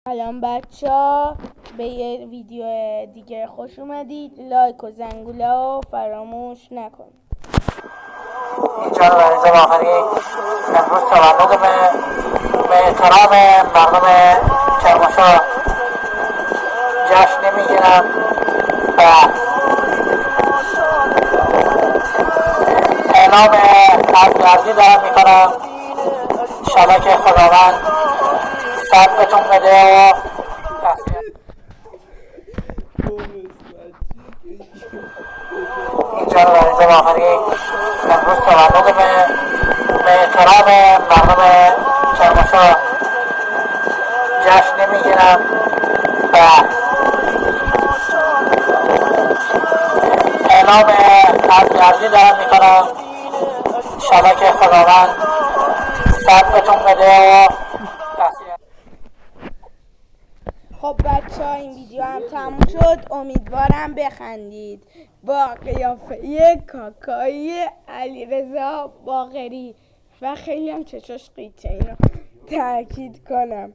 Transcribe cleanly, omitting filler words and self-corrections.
سلام بچه به یه ویدیو دیگه خوش اومدید. لایک و زنگوله رو فراموش نکن. اینجا رو بریزه آخری امروز تولدمه. به احترام مردم کرمانشاه جشن میگیرم و اعلام عزیزی دارم میکنم. انشالله که خداوند صبرتون بده و اینجا رو بریزه آخری امروز تولدمه. به احترام مردم کرمانشاه جشن میگیرم و اعلام عزیزی دارم میکنم. انشالله که خداوند صبرتون بده و خب بچه ها این ویدیو هم تموم شد. امیدوارم بخندید. با قیافه کاکایی علیرضا باقری و خیلی هم چشاش قیچه، اینو تاکید کنم.